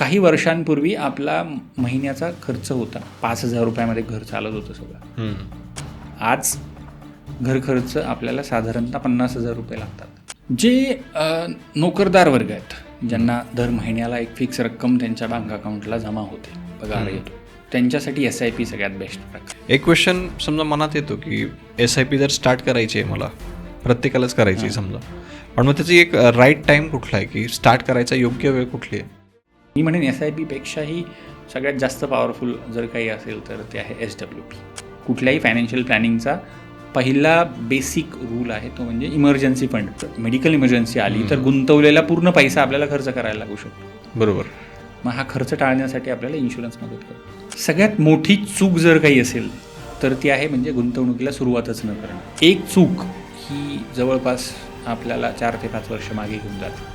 काही वर्षांपूर्वी आपला महिन्याचा खर्च होता 5,000 रुपयामध्ये घर चालत होतं सगळं. आज घर खर्च आपल्याला साधारणतः 50,000 रुपये लागतात. जे नोकरदार वर्ग आहेत, ज्यांना दर महिन्याला एक फिक्स रक्कम त्यांच्या बँक अकाउंटला जमा होते, पगार येतो, त्यांच्यासाठी SIP सगळ्यात बेस्ट प्रकार. एक क्वेश्चन समजा मनात येतो की SIP जर स्टार्ट करायची आहे, मला प्रत्येकालाच करायची आहे समजा, पण मग त्याची एक राईट टाईम कुठला आहे की स्टार्ट करायचा योग्य वेळ कुठली आहे? मी म्हणेन SIP पेक्षाही सगळ्यात जास्त पॉवरफुल जर काही असेल तर ते आहे SWP. कुठल्याही फायनान्शियल प्लॅनिंगचा पहिला बेसिक रूल आहे तो म्हणजे इमर्जन्सी फंड. मेडिकल इमर्जन्सी आली तर गुंतवलेला पूर्ण पैसा आपल्याला खर्च करायला लागू शकतो. बरोबर. मग हा खर्च टाळण्यासाठी आपल्याला इन्शुरन्स मदत करतो. सगळ्यात मोठी चूक जर काही असेल तर ती आहे म्हणजे गुंतवणुकीला सुरुवातच न करणं. एक चूक ही जवळपास आपल्याला 4 ते 5 वर्ष मागे घेऊन जाते.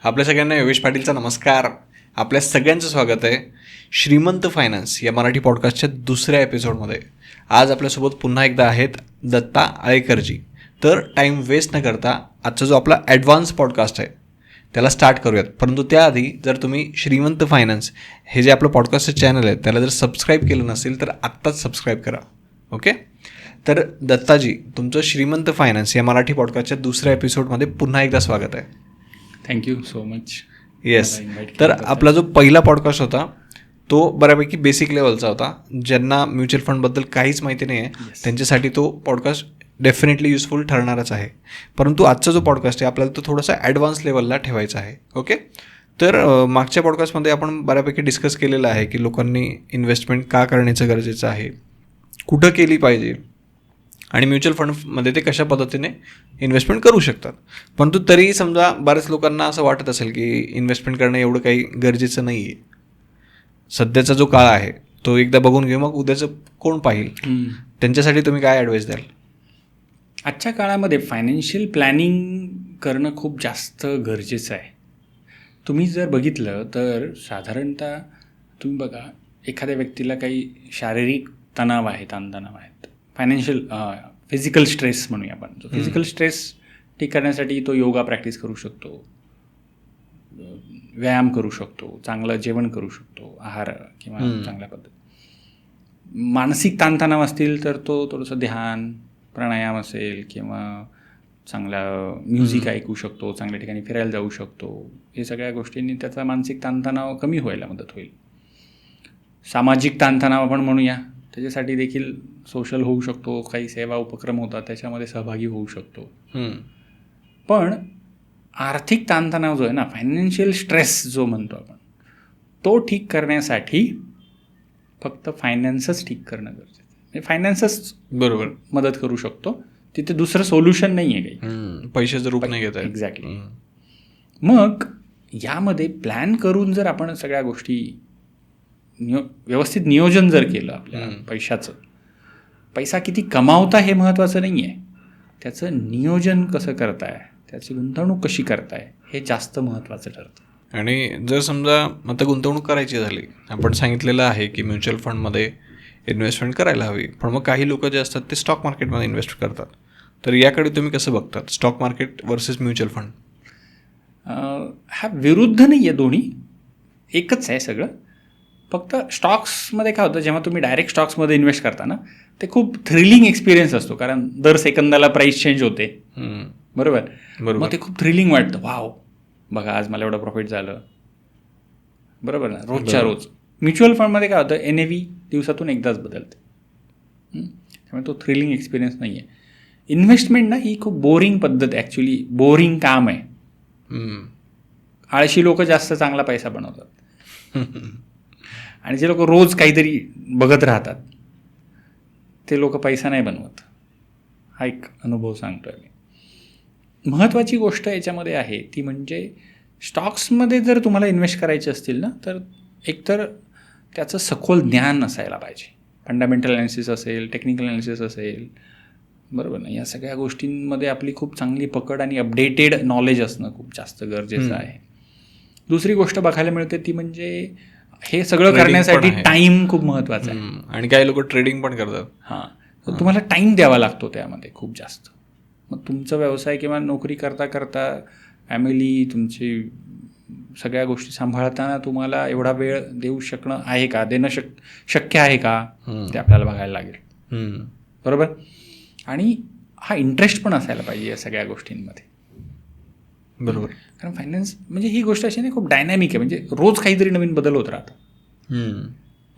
आपल्या सगळ्यांना योगेश पाटीलचा नमस्कार. आपल्या सगळ्यांचं स्वागत आहे श्रीमंत फायनान्स या मराठी पॉडकास्टच्या दुसऱ्या एपिसोडमध्ये. आज आपल्यासोबत पुन्हा एकदा आहेत दत्ता आळेकरजी. तर टाईम वेस्ट न करता आजचा जो आपला ॲडव्हान्स पॉडकास्ट आहे त्याला स्टार्ट करूयात. परंतु त्याआधी जर तुम्ही श्रीमंत फायनान्स हे जे आपलं पॉडकास्टचं चॅनल आहे त्याला जर सबस्क्राईब केलं नसेल तर आत्ताच सबस्क्राईब करा. ओके. तर दत्ताजी, तुमचं श्रीमंत फायनान्स या मराठी पॉडकास्टच्या दुसऱ्या एपिसोडमध्ये पुन्हा एकदा स्वागत आहे. Thank you so much. येस. तर आपला जो पहिला पॉडकास्ट होता तो बऱ्यापैकी बेसिक लेवलचा होता. ज्यांना म्युच्युअल फंडबद्दल काहीच माहिती नाही आहे त्यांच्यासाठी तो पॉडकास्ट डेफिनेटली युजफुल ठरणारच आहे. परंतु आजचा जो पॉडकास्ट आहे आपल्याला तो थोडासा ॲडव्हान्स लेवलला ठेवायचा आहे. ओके. तर मागच्या पॉडकास्टमध्ये आपण बऱ्यापैकी डिस्कस केलेलं आहे की लोकांनी इन्व्हेस्टमेंट का करण्याचं गरजेचं आहे, कुठं केली पाहिजे आणि म्युच्युअल फंडमध्ये ते कशा पद्धतीने इन्व्हेस्टमेंट करू शकतात. परंतु तरीही समजा बऱ्याच लोकांना असं वाटत असेल की इन्व्हेस्टमेंट करणं एवढं काही गरजेचं नाही आहे. सध्याचा जो काळ आहे तो एकदा बघून घेऊ, मग उद्याचं कोण पाहिल. त्यांच्यासाठी तुम्ही काय ॲडवाईस द्याल? आजच्या काळामध्ये फायनान्शियल प्लॅनिंग करणं खूप जास्त गरजेचं आहे. तुम्ही जर बघितलं तर साधारणतः तुम्ही बघा, एखाद्या व्यक्तीला काही शारीरिक तणाव आहे, ताणतणाव आहेत, फायनान्शियल फिजिकल स्ट्रेस म्हणूया आपण. जो फिजिकल स्ट्रेस ठीक करण्यासाठी तो योगा प्रॅक्टिस करू शकतो, व्यायाम करू शकतो, चांगलं जेवण करू शकतो, आहार किंवा चांगल्या पद्धती. मानसिक ताणतणाव असतील तर तो थोडंसं ध्यान, प्राणायाम असेल किंवा चांगला म्युझिक ऐकू शकतो, चांगल्या ठिकाणी फिरायला जाऊ शकतो. हे सगळ्या गोष्टींनी त्याचा मानसिक ताणतणाव कमी व्हायला मदत होईल. सामाजिक ताणतणाव आपण म्हणूया, त्याच्यासाठी देखील सोशल होऊ शकतो, काही सेवा उपक्रम होतात त्याच्यामध्ये सहभागी होऊ शकतो. पण आर्थिक ताणतणाव जो आहे ना, फायनान्शियल स्ट्रेस जो म्हणतो आपण, तो ठीक करण्यासाठी फक्त फायनान्सच ठीक करणं गरजेचं आहे. फायनान्सच बरोबर मदत करू शकतो, तिथे दुसरं सोल्युशन नाही आहे काही. पैशाचं रूप नाही घेत आहे. एक्झॅक्टली. मग यामध्ये प्लॅन करून जर आपण सगळ्या गोष्टी व्यवस्थित नियोजन जर केलं आपल्या पैशाचं, पैसा किती कमावता हे महत्त्वाचं नाही आहे, त्याचं नियोजन कसं करताय, त्याची गुंतवणूक कशी करताय हे जास्त महत्त्वाचं ठरतं. आणि जर समजा आता गुंतवणूक करायची झाली, आपण सांगितलेलं आहे की म्युच्युअल फंडमध्ये इन्व्हेस्टमेंट करायला हवी, पण मग काही लोक जे असतात ते स्टॉक मार्केटमध्ये इन्व्हेस्ट करतात. तर याकडे तुम्ही कसं बघतात, stock market versus mutual fund? हा विरुद्ध नाही आहे, दोन्ही एकच आहे सगळं. फक्त स्टॉक्समध्ये काय होतं, जेव्हा तुम्ही डायरेक्ट स्टॉक्समध्ये इन्व्हेस्ट करता ना, ते खूप थ्रिलिंग एक्सपिरियन्स असतो, कारण दर सेकंदाला प्राईस चेंज होते. बरोबर. मग ते खूप थ्रिलिंग वाटतं. वाव, बघा आज मला एवढं प्रॉफिट झालं. बरोबर ना, रोजच्या रोज. म्युच्युअल फंडमध्ये काय होतं, NAV दिवसातून एकदाच बदलते, त्यामुळे तो थ्रिलिंग एक्सपिरियन्स नाही आहे. इन्व्हेस्टमेंट ना ही खूप बोरिंग पद्धत, ॲक्च्युली बोरिंग काम आहे. आळशी लोक जास्त चांगला पैसा बनवतात आणि जे लोक रोज काहीतरी बघत राहतात ते लोक पैसा नाही बनवत. हा एक अनुभव सांगतो आहे मी. महत्त्वाची गोष्ट याच्यामध्ये आहे ती म्हणजे स्टॉक्समध्ये जर तुम्हाला इन्व्हेस्ट करायचे असतील ना, तर एकतर त्याचं सखोल ज्ञान असायला पाहिजे. फंडामेंटल ॲनालिसिस असेल, टेक्निकल ॲनालिसिस असेल, बरोबर ना. या सगळ्या गोष्टींमध्ये आपली खूप चांगली पकड आणि अपडेटेड नॉलेज असणं खूप जास्त गरजेचं आहे. दुसरी गोष्ट बघायला मिळते ती म्हणजे हे सगळं करण्यासाठी टाईम खूप महत्त्वाचा आहे. आणि काही लोक ट्रेडिंग पण करतात. हां, तर तुम्हाला टाईम द्यावा लागतो त्यामध्ये खूप जास्त. मग तुमचा व्यवसाय किंवा नोकरी करता करता फॅमिली, तुमची सगळ्या गोष्टी सांभाळताना तुम्हाला एवढा वेळ देऊ शकणं आहे का, देणं शक्य आहे का, ते आपल्याला बघायला लागेल. बरोबर. आणि हा इंटरेस्ट पण असायला पाहिजे या सगळ्या गोष्टींमध्ये. बरोबर. कारण फायनान्स म्हणजे ही गोष्ट अशी नाही, खूप डायनॅमिक आहे, म्हणजे रोज काहीतरी नवीन बदल होत राहतं.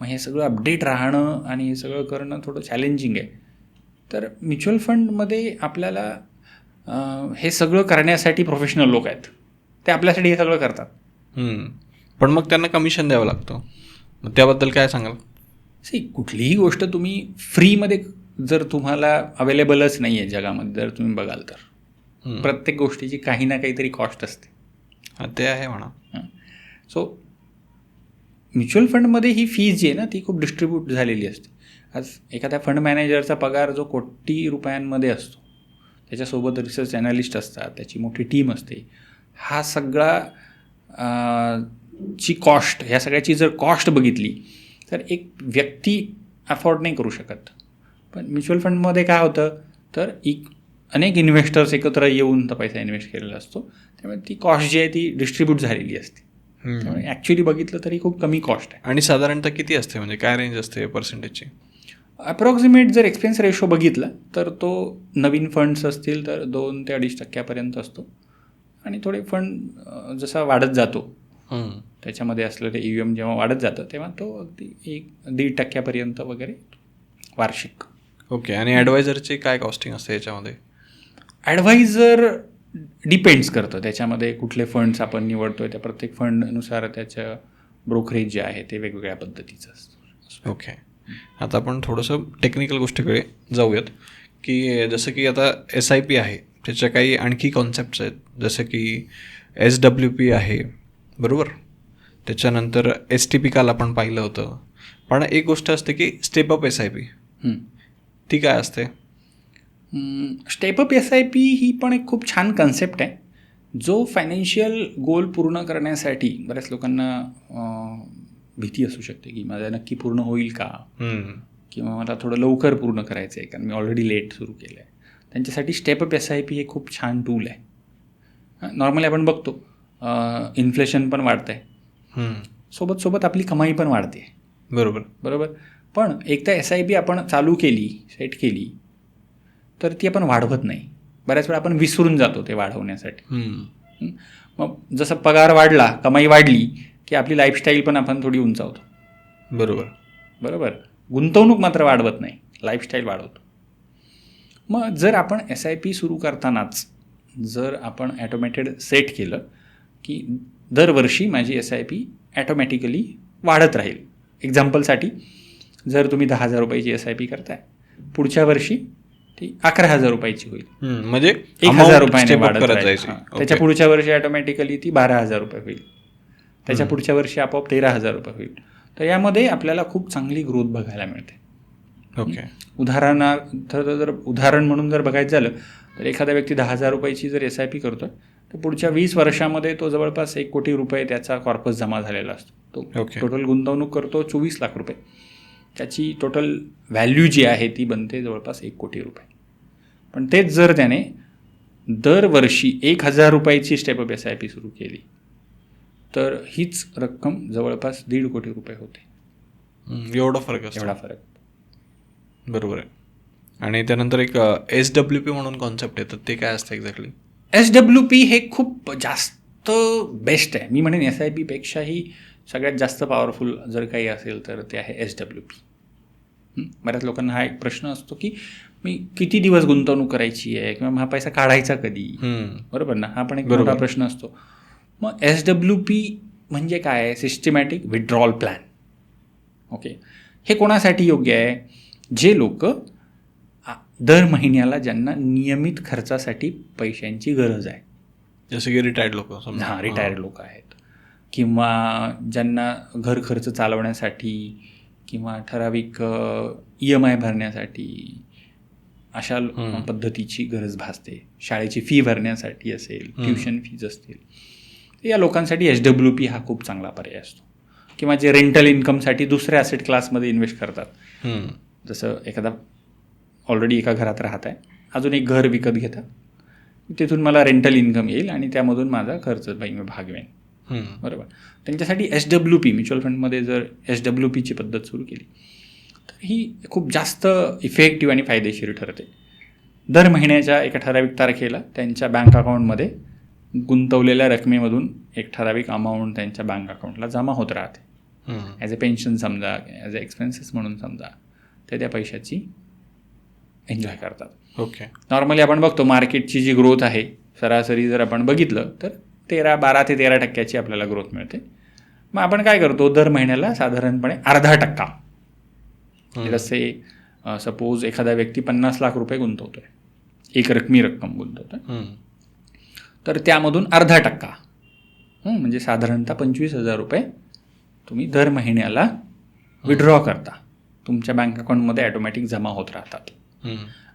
मग हे सगळं अपडेट राहणं आणि हे सगळं करणं थोडं चॅलेंजिंग आहे. तर म्युच्युअल फंडमध्ये आपल्याला हे सगळं करण्यासाठी प्रोफेशनल लोक आहेत, ते आपल्यासाठी हे सगळं करतात. पण मग त्यांना कमिशन द्यावं लागतं, मग त्याबद्दल काय सांगाल? कुठलीही गोष्ट तुम्ही फ्रीमध्ये जर तुम्हाला अवेलेबलच नाही आहे जगामध्ये, जर तुम्ही बघाल तर प्रत्येक गोष्टीची काही ना काहीतरी कॉस्ट असते. ते आहे म्हणा. सो म्युच्युअल फंडमध्ये ही फीज जी आहे ना ती खूप डिस्ट्रीब्यूट झालेली असते. आज एखाद्या फंड मॅनेजरचा पगार जो कोटी रुपयांमध्ये असतो, त्याच्यासोबत रिसर्च ॲनालिस्ट असतात, त्याची मोठी टीम असते, हा सगळा ची कॉस्ट, ह्या सगळ्याची जर कॉस्ट बघितली तर एक व्यक्ती अफोर्ड नाही करू शकत. पण म्युच्युअल फंडमध्ये काय होतं तर अनेक इन्व्हेस्टर्स एकत्र येऊन तर पैसा इन्व्हेस्ट केलेला असतो, त्यामुळे ती कॉस्ट जी आहे ती डिस्ट्रीब्यूट झालेली असते. त्यामुळे ॲक्च्युली बघितलं तरी खूप कमी कॉस्ट आहे. आणि साधारणतः किती असते, म्हणजे काय रेंज असते पर्सेंटेजची? अप्रॉक्सिमेट जर एक्सपेन्स रेशो बघितला तर तो नवीन फंड्स असतील तर 2 ते 2.5% असतो. आणि थोडे फंड जसा वाढत जातो त्याच्यामध्ये असलेलं EUM जेव्हा वाढत जातं तेव्हा तो अगदी 1-1.5% वगैरे वार्षिक. ओके. आणि ॲडवायझरची काय कॉस्टिंग असते याच्यामध्ये? ॲडवायझर डिपेंड्स करतं त्याच्यामध्ये कुठले फंड्स आपण निवडतो आहे, त्या प्रत्येक फंडनुसार त्याचं ब्रोकरेज जे आहे ते वेगवेगळ्या पद्धतीचं असतं. ओके. आता आपण थोडंसं टेक्निकल गोष्टीकडे जाऊयात, की जसं की आता SIP आहे, त्याच्या काही आणखी कॉन्सेप्ट्स आहेत, जसं की SWP आहे, बरोबर. त्याच्यानंतर STP काल आपण पाहिलं होतं. पण एक गोष्ट असते की स्टेपअप SIP, ती काय असते? स्टेपअप SIP ही पण एक खूप छान कन्सेप्ट आहे, जो फायनान्शियल गोल पूर्ण करण्यासाठी बऱ्याच लोकांना भीती असू शकते की माझं नक्की पूर्ण होईल का, किंवा मला थोडं लवकर पूर्ण करायचं आहे कारण मी ऑलरेडी लेट सुरू केलं आहे. त्यांच्यासाठी स्टेपअप SIP हे खूप छान टूल आहे. नॉर्मली आपण बघतो इन्फ्लेशन पण वाढतं आहे, सोबत आपली कमाई पण वाढते. बरोबर. पण एकदा SIP आपण चालू केली, सेट केली, तर ती आपण वाढवत नाही. बऱ्याच वेळा आपण विसरून जातो ते वाढवण्यासाठी. मग जसं पगार वाढला, कमाई वाढली की आपली लाईफस्टाईल पण आपण थोडी उंचावतो. बरोबर. गुंतवणूक मात्र वाढवत नाही, लाईफस्टाईल वाढवतो. मग जर आपण SIP सुरू करतानाच जर आपण ॲटोमॅटेड सेट केलं की दरवर्षी माझी SIP ॲटोमॅटिकली वाढत राहील. एक्झाम्पलसाठी जर तुम्ही 10,000 रुपयाची SIP करताय, पुढच्या वर्षी ती 11,000 रुपयाची होईल, म्हणजे 1,000 रुपयाने वाढत राहील. त्याच्या पुढच्या वर्षी ॲटोमॅटिकली ती 12,000 रुपये होईल, त्याच्या पुढच्या वर्षी आपोआप 13,000 रुपये होईल. तर यामध्ये आपल्याला खूप चांगली ग्रोथ बघायला मिळते. ओके. उदाहरण म्हणून जर बघायचं झालं तर एखादा व्यक्ती 10,000 रुपयाची जर SIP करतो तर पुढच्या 20 वर्षामध्ये तो जवळपास 1 कोटी रुपये त्याचा कॉर्पस जमा झालेला असतो. तो टोटल गुंतवणूक करतो 24 लाख रुपये, त्याची टोटल व्हॅल्यू जी आहे ती बनते जवळपास 1 कोटी रुपये. पण तेच जर त्याने दरवर्षी 1,000 रुपयाची स्टेपअप SIP सुरू केली तर हीच रक्कम जवळपास 1.5 कोटी रुपये होते. एवढा फरक असतो. एवढा फरक. बरोबर आहे. आणि त्यानंतर एक SWP म्हणून कॉन्सेप्ट येतात, ते काय असतं एक्झॅक्टली? SWP हे खूप जास्त बेस्ट आहे. मी म्हणेन SIP पेक्षाही सगळ्यात जास्त पॉवरफुल जर काही असेल तर ते आहे SWP. बऱ्याच लोकांना हा एक प्रश्न असतो की मी किती दिवस गुंतवणूक करायची आहे किंवा हा पैसा काढायचा कधी, बरोबर ना, हा पण एक मोठा प्रश्न असतो. मग SWP म्हणजे काय आहे? Systematic withdrawal plan. ओके. हे कोणासाठी योग्य आहे? जे लोक दर महिन्याला ज्यांना नियमित खर्चासाठी पैशांची गरज आहे, जसं की रिटायर्ड लोक. रिटायर्ड लोक आहेत, किंवा ज्यांना घर खर्च चालवण्यासाठी किंवा ठराविक EMI भरण्यासाठी अशा पद्धतीची गरज भासते, शाळेची फी भरण्यासाठी असेल, ट्युशन फीज असतील, या लोकांसाठी SWP हा खूप चांगला पर्याय असतो. किंवा जे रेंटल इन्कमसाठी दुसऱ्या ॲसेट क्लासमध्ये इन्व्हेस्ट करतात, जसं एखादा ऑलरेडी एका घरात राहत आहे, अजून एक घर विकत घेतात, तिथून मला रेंटल इन्कम येईल आणि त्यामधून माझा खर्च मी भागवेन. बरोबर. त्यांच्यासाठी SWP म्युच्युअल फंडमध्ये जर SWPची पद्धत सुरू केली तर ही खूप जास्त इफेक्टिव्ह आणि फायदेशीर ठरते. दर महिन्याच्या एका ठराविक तारखेला त्यांच्या बँक अकाउंटमध्ये गुंतवलेल्या रकमेमधून एक ठराविक अमाऊंट त्यांच्या बँक अकाउंटला जमा होत राहते. ॲज अ पेन्शन समजा, ॲज अ एक्सपेन्सेस म्हणून समजा, ते त्या पैशाची एन्जॉय करतात. ओके. नॉर्मली आपण बघतो मार्केटची जी ग्रोथ आहे सरासरी जर आपण बघितलं तर 12 ते 13% आपल्याला ग्रोथ मिळते. मग आपण काय करतो, दर महिन्याला साधारणपणे 0.5%, जसे सपोज एखादा व्यक्ती 50 लाख रुपये गुंतवतोय, एक रकमी रक्कम गुंतवतोय, तर त्यामधून 0.5% म्हणजे साधारणतः 25,000 रुपये तुम्ही दर महिन्याला विड्रॉ करता, तुमच्या बँक अकाउंटमध्ये ऑटोमॅटिक जमा होत राहतात.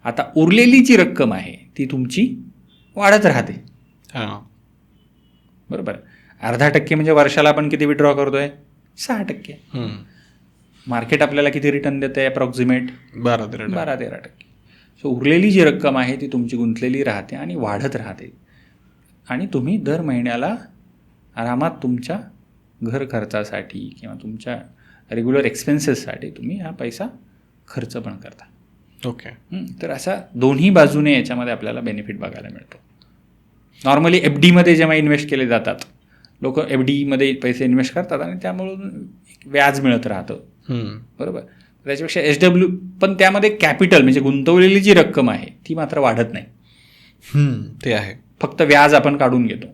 आता उरलेली जी रक्कम आहे ती तुमची वाढत राहते. बरोबर. 0.5% म्हणजे वर्षाला आपण किती विड्रॉ करतोय, 6%. मार्केट आपल्याला किती रिटर्न देतं आहे, अप्रॉक्सिमेट 12-13%. सो उरलेली जी रक्कम आहे ती तुमची गुंतलेली राहते आणि वाढत राहते आणि तुम्ही दर महिन्याला आरामात तुमच्या घर खर्चासाठी किंवा तुमच्या रेग्युलर एक्सपेन्सेससाठी तुम्ही हा पैसा खर्च पण करता. ओके. तर असा दोन्ही बाजूने याच्यामध्ये आपल्याला बेनिफिट बघायला मिळतो. नॉर्मली FDमध्ये जेव्हा इन्व्हेस्ट केले जातात, लोक FDमध्ये पैसे इन्व्हेस्ट करतात आणि त्यामुळं व्याज मिळत राहतं. बरोबर. त्याच्यापेक्षा SW पण त्यामध्ये कॅपिटल म्हणजे गुंतवलेली जी रक्कम आहे ती मात्र वाढत नाही. ते आहे, फक्त व्याज आपण काढून घेतो.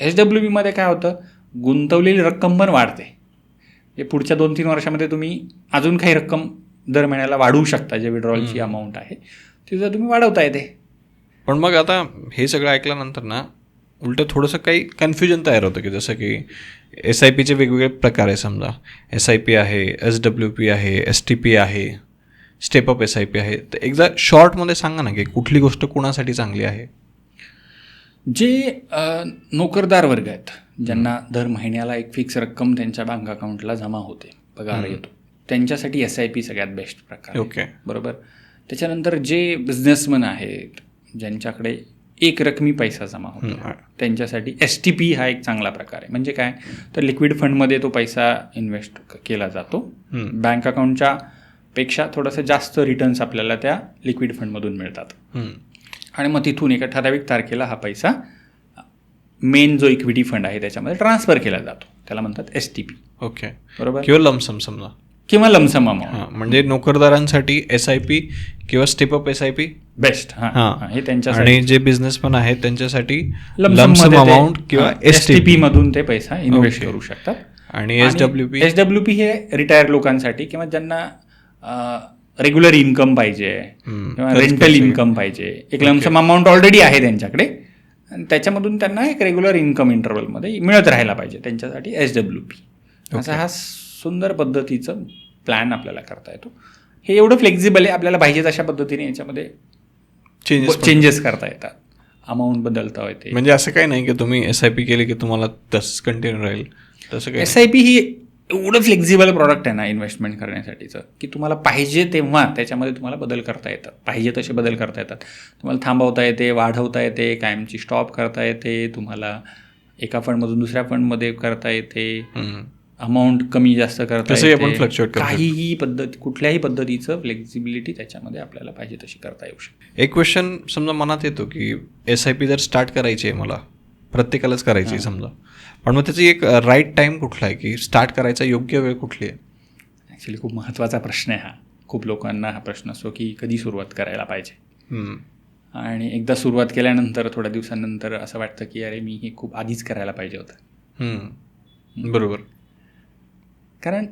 SWPमध्ये काय होतं, गुंतवलेली रक्कम पण वाढते. म्हणजे पुढच्या 2-3 वर्षामध्ये तुम्ही अजून काही रक्कम दर महिन्याला वाढवू शकता. जे विड्रॉलची अमाऊंट आहे ती जर तुम्ही वाढवता येते. पण मग आता हे सगळं ऐकल्यानंतर ना उलटं थोडंसं काही कन्फ्युजन तयार होतं की जसं की SIPचे वेगवेगळे प्रकार आहे. समजा SIP आहे, SWP आहे, STP आहे, स्टेपअप SIP आहे. तर एकदा शॉर्टमध्ये सांगा ना की कुठली गोष्ट कुणासाठी चांगली आहे. जे नोकरदार वर्ग आहेत, ज्यांना दर महिन्याला एक फिक्स रक्कम त्यांच्या बँक अकाउंटला जमा होते, पगार येतो, त्यांच्यासाठी SIP सगळ्यात बेस्ट प्रकार. ओके. बरोबर. त्याच्यानंतर जे बिझनेसमन आहेत ज्यांच्याकडे एक रकमी पैसा जमा होतो त्यांच्यासाठी STP हा एक चांगला प्रकार आहे. म्हणजे काय, तर लिक्विड फंडमध्ये तो पैसा इन्व्हेस्ट केला जातो. बँक अकाउंटच्या पेक्षा थोडंसं जास्त रिटर्न्स आपल्याला त्या लिक्विड फंडमधून मिळतात आणि मग तिथून एका ठराविक तारखेला हा पैसा मेन जो इक्विटी फंड आहे त्याच्यामध्ये ट्रान्सफर केला जातो. त्याला म्हणतात STP. ओके. बरोबर. किंवा लमसम समजा, किंवा लमसम अमाऊंट. म्हणजे नोकरदारांसाठी SIP किंवा स्टेपअप SIP बेस्ट. हे त्यांच्या आणि जे बिझनेसमॅन आहेत त्यांच्यासाठी लमसम अमाऊंट किंवा STP मधून ते पैसा इन्व्हेस्ट करू शकतात. आणि SWP हे रिटायर लोकांसाठी किंवा ज्यांना रेग्युलर इन्कम पाहिजे किंवा रेंटल इन्कम पाहिजे. एक लमसम अमाऊंट ऑलरेडी आहे त्यांच्याकडे आणि त्याच्यामधून त्यांना एक रेग्युलर इन्कम इंटरव्हलमध्ये मिळत राहायला पाहिजे, त्यांच्यासाठी SWP. असा हा सुंदर पद्धतीचं प्लॅन आपल्याला करता येतो. हे एवढं फ्लेक्झिबल आहे, आपल्याला पाहिजे तशा पद्धतीने याच्यामध्ये चेंजेस करता येतात, अमाऊंट बदलता येते. म्हणजे असं काही नाही की तुम्ही SIP केली की तुम्हाला तसंच कंटिन्यू राहील, तसं काही. SIP ही एवढं फ्लेक्झिबल प्रॉडक्ट आहे ना इन्व्हेस्टमेंट करण्यासाठीचं, की तुम्हाला पाहिजे तेव्हा त्याच्यामध्ये तुम्हाला बदल करता येतात, पाहिजे तसे बदल करता येतात. तुम्हाला थांबवता येते, वाढवता येते, कायमची स्टॉप करता येते, तुम्हाला एका फंडमधून दुसऱ्या फंडमध्ये करता येते, अमाऊंट कमी जास्त करता येते. काहीही पद्धती, कुठल्याही पद्धतीचं फ्लेक्झिबिलिटी त्याच्यामध्ये आपल्याला पाहिजे तशी करता येऊ शकते. एक क्वेश्चन समजा मनात येतो की SIP जर स्टार्ट करायची आहे, मला प्रत्येकालाच करायची आहे समजा, पण मग त्याची एक राईट टाईम कुठला आहे की स्टार्ट करायचा योग्य वेळ कुठली आहे? ॲक्च्युली खूप महत्त्वाचा प्रश्न आहे हा. खूप लोकांना हा प्रश्न असतो की कधी सुरुवात करायला पाहिजे. आणि एकदा सुरुवात केल्यानंतर थोड्या दिवसांनंतर असं वाटतं की अरे मी हे खूप आधीच करायला पाहिजे होतं. बरोबर. कारण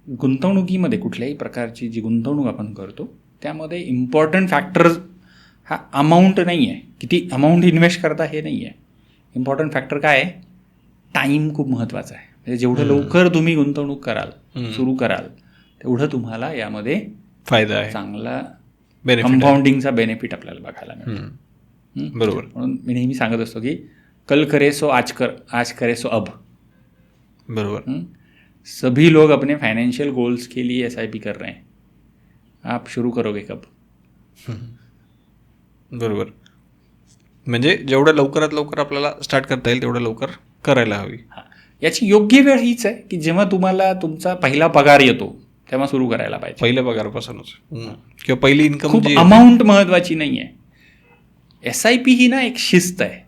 गुंतवणुकीमध्ये कुठल्याही प्रकारची जी गुंतवणूक आपण करतो त्यामध्ये इम्पॉर्टंट फॅक्टर हा अमाऊंट नाही आहे, किती अमाऊंट इन्व्हेस्ट करता हे नाही आहे. इम्पॉर्टंट फॅक्टर काय आहे, टाईम खूप महत्त्वाचा आहे. म्हणजे जेवढं लवकर तुम्ही गुंतवणूक कराल, सुरू कराल, तेवढं तुम्हाला यामध्ये फायदा आहे, चांगला कंपाऊंडिंगचा बेनिफिट आपल्याला बघायला मिळतो. बरोबर. म्हणून मी नेहमी सांगत असतो की कल करे सो आज कर, आज करे सो अब. बरोबर. सभी लोग अपने फाइनेंशियल गोल्स के लिए SIP कर रहे हैं, आप शुरू करोगे कब? बरोबर. म्हणजे जेवढं लवकरात लवकर आपल्याला स्टार्ट करता येईल तेवढं लवकर करायला हवी. याची योग्य वेळ हीच आहे की जेव्हा तुम्हाला तुमचा पहिला पगार येतो तेव्हा सुरू करायला पाहिजे. पहिल्या पगारापासूनच किंवा पहिली इन्कम. खूप अमाऊंट महत्वाची नाही आहे. SIP ही ना एक शिस्त आहे,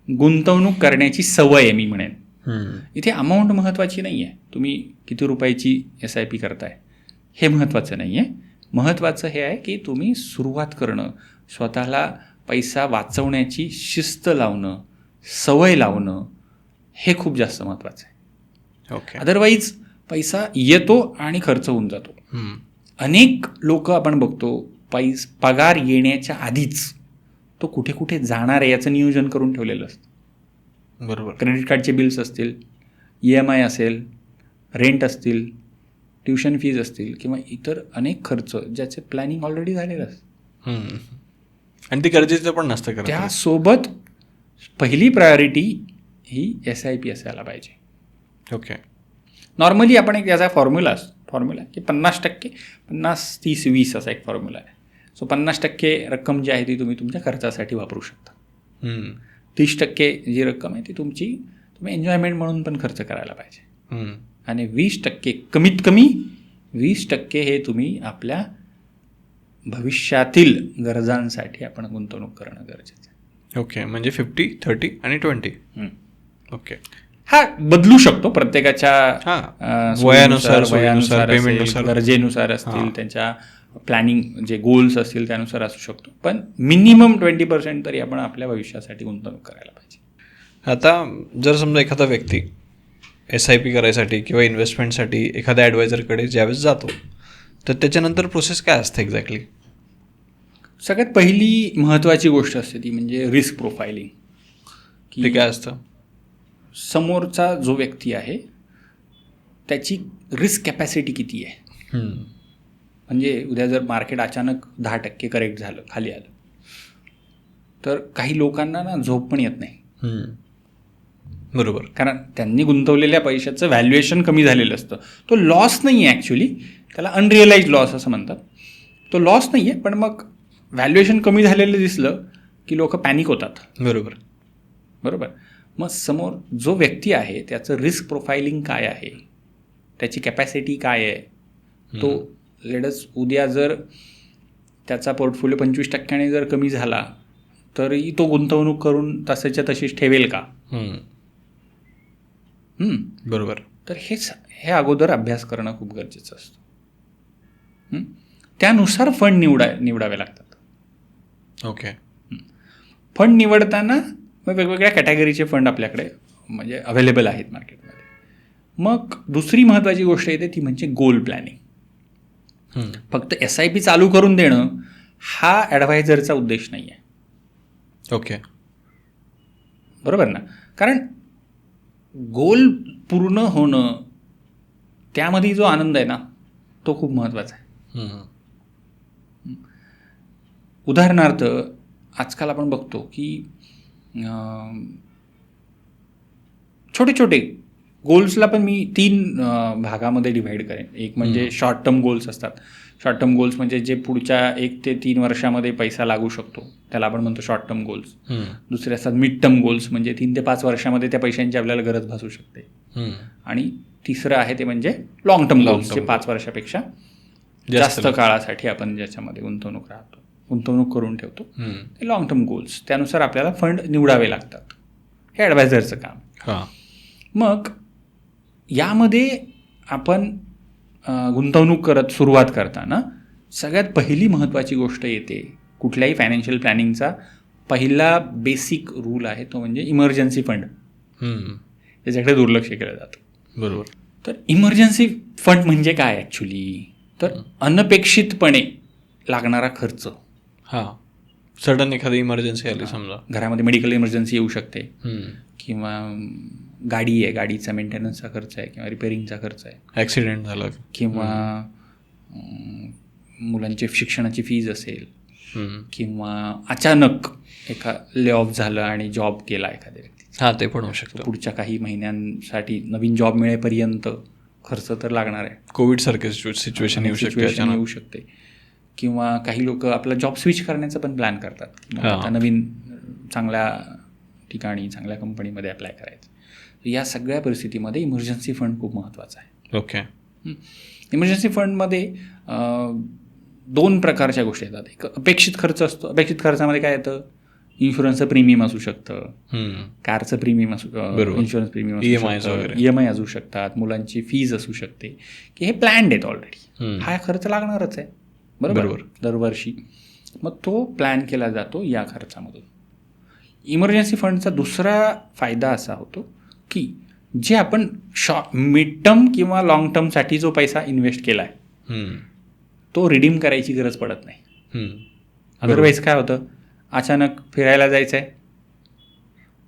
गुंतवणूक करण्याची सवय आहे मी म्हणेन. इथे अमाऊंट महत्वाची नाही आहे, तुम्ही किती रुपयाची SIP करताय हे महत्त्वाचं नाही आहे. महत्त्वाचं हे आहे की तुम्ही सुरुवात करणं, स्वतःला पैसा वाचवण्याची शिस्त लावणं, सवय लावणं हे खूप जास्त महत्त्वाचं आहे. ओके. अदरवाईज पैसा येतो आणि खर्च होऊन जातो. अनेक लोक आपण बघतो पगार येण्याच्या आधीच तो कुठे कुठे जाणार आहे याचं नियोजन करून ठेवलेलं असतं. बरोबर. क्रेडिट कार्डचे बिल्स असतील, EMI असेल, रेंट असतील, ट्युशन फीज असतील किंवा इतर अनेक खर्च ज्याचे प्लॅनिंग ऑलरेडी झालेलं असतं. आणि ते गरजेचं पण नसतं करत. त्यासोबत पहिली प्रायोरिटी ही SIP असायला पाहिजे. ओके. नॉर्मली आपण एक याचा फॉर्म्युला की 50% 50-30-20 असा एक फॉर्म्युला आहे. सो 50% रक्कम जी आहे ती तुम्ही तुमच्या खर्चासाठी वापरू शकता. 30% जी रक्कम आहे ती तुम्ही एन्जॉयमेंट म्हणून पण खर्च करायला पाहिजे. आणि 20% कमीत कमी 20% हे तुम्ही आपल्या भविष्यातील गरजांसाठी आपण गुंतवणूक करणं गरजेचं आहे. ओके. म्हणजे 50, 30 आणि 20. ओके. हा बदलू शकतो प्रत्येकाच्या वयानुसार, पेमेंटनुसार, गरजेनुसार असतील, त्यांच्या प्लॅनिंग जे गोल्स असतील त्यानुसार असू शकतो. पण मिनिमम 20% तरी आपण आपल्या भविष्यासाठी गुंतवणूक करायला पाहिजे. आता जर समजा एखादा व्यक्ती SIP करायसाठी किंवा इन्व्हेस्टमेंटसाठी एखाद्या ॲडवायझरकडे ज्यावेळेस जातो तर त्याच्यानंतर प्रोसेस काय असते एक्झॅक्टली? सगळ्यात पहिली महत्त्वाची गोष्ट असते ती म्हणजे रिस्क प्रोफायलिंग. ते काय असतं? समोरचा जो व्यक्ती आहे त्याची रिस्क कॅपॅसिटी किती आहे. म्हणजे उद्या जर मार्केट अचानक 10% करेक्ट झालं, खाली आलं, तर काही लोकांना ना झोप पण येत नाही. बरोबर. कारण त्यांनी गुंतवलेल्या पैशाचं व्हॅल्युएशन कमी झालेलं असतं. तो लॉस नाही आहे ॲक्च्युली, त्याला अनरिअलाइज लॉस असं म्हणतात. तो लॉस नाही आहे, पण मग व्हॅल्युएशन कमी झालेलं दिसलं की लोक पॅनिक होतात. बरोबर. मग समोर जो व्यक्ती आहे त्याचं रिस्क प्रोफायलिंग काय आहे, त्याची कॅपॅसिटी काय आहे, तो लेडस उद्या जर त्याचा पोर्टफोलिओ 25% जर कमी झाला तरी तो गुंतवणूक करून तसेच्या तशीच ठेवेल का? बरोबर. तर हे अगोदर अभ्यास करणं खूप गरजेचं असतं. त्यानुसार फंड निवडावे लागतात. ओके. फंड निवडताना वेगवेगळ्या कॅटेगरीचे फंड आपल्याकडे म्हणजे अवेलेबल आहेत मार्केटमध्ये. मग दुसरी महत्त्वाची गोष्ट येते ती म्हणजे गोल प्लॅनिंग. फक्त SIP चालू करून देणं हा ॲडवायझरचा उद्देश नाही आहे. ओके. बरोबर ना. कारण गोल पूर्ण होणं त्यामध्ये जो आनंद आहे ना तो खूप महत्त्वाचा आहे. उदाहरणार्थ आजकाल आपण बघतो की छोटे छोटे गोल्सला पण मी 3 भागामध्ये डिव्हाइड करेन. एक म्हणजे शॉर्ट टर्म गोल्स असतात. शॉर्ट टर्म गोल्स म्हणजे जे पुढच्या 1 ते 3 वर्षामध्ये पैसा लागू शकतो त्याला आपण म्हणतो शॉर्ट टर्म गोल्स. दुसरे असतात मिड टर्म गोल्स म्हणजे 3 ते 5 वर्षामध्ये त्या पैशांची आपल्याला गरज भासू शकते. आणि तिसरं आहे ते म्हणजे लॉंग टर्म गोल्स, जे 5 वर्षापेक्षा जास्त काळासाठी आपण ज्याच्यामध्ये गुंतवणूक करून ठेवतो ते लॉंग टर्म गोल्स. त्यानुसार आपल्याला फंड निवडावे लागतात. हे ॲडवायझरचं काम. मग यामध्ये आपण गुंतवणूक सुरुवात करताना सगळ्यात पहिली महत्त्वाची गोष्ट येते कुठल्याही फायनान्शियल प्लॅनिंगचा पहिला बेसिक रूल आहे तो म्हणजे इमर्जन्सी फंड. त्याच्याकडे दुर्लक्ष केलं जातं. बरोबर. तर इमर्जन्सी फंड म्हणजे काय ॲक्च्युली, तर अनपेक्षितपणे लागणारा खर्च. सडन एखादी इमर्जन्सी आली, समजा घरामध्ये मेडिकल इमर्जन्सी येऊ शकते, किंवा गाडी आहे, गाडीचा मेंटेनन्सचा खर्च आहे, किंवा रिपेरिंगचा खर्च आहे, ॲक्सिडेंट झाला, किंवा मुलांची शिक्षणाची फीज असेल, किंवा अचानक ले ऑफ झालं आणि जॉब गेला एखाद्या व्यक्ती, ते पण होऊ शकतं. पुढच्या काही महिन्यांसाठी नवीन जॉब मिळेपर्यंत खर्च तर लागणार आहे. कोविड सारखे सिच्युएशन येऊ शकते. किंवा काही लोक आपला जॉब स्विच करण्याचा पण प्लॅन करतात, आता नवीन चांगल्या ठिकाणी चांगल्या कंपनीमध्ये अप्लाय करायचं. या सगळ्या परिस्थितीमध्ये इमर्जन्सी फंड खूप महत्त्वाचा आहे. ओके. इमर्जन्सी फंडमध्ये 2 प्रकारच्या गोष्टी येतात. एक अपेक्षित खर्च असतो. अपेक्षित खर्चामध्ये काय येतं, इन्शुरन्सचं प्रीमियम असू शकतं, कारचं प्रीमियम इन्शुरन्स प्रीमियम EMI असू शकतात, मुलांची फीज असू शकते, की हे प्लॅन्ड आहेत ऑलरेडी. हा खर्च लागणारच आहे बरोबर दरवर्षी. मग तो प्लॅन केला जातो या खर्चामधून. इमर्जन्सी फंडचा दुसरा फायदा असा होतो की जे आपण मिड टर्म किंवा लाँग टर्मसाठी जो पैसा इन्व्हेस्ट केला आहे तो रिडीम करायची गरज पडत नाही. अदरवाईज काय होतं, अचानक फिरायला जायचं आहे,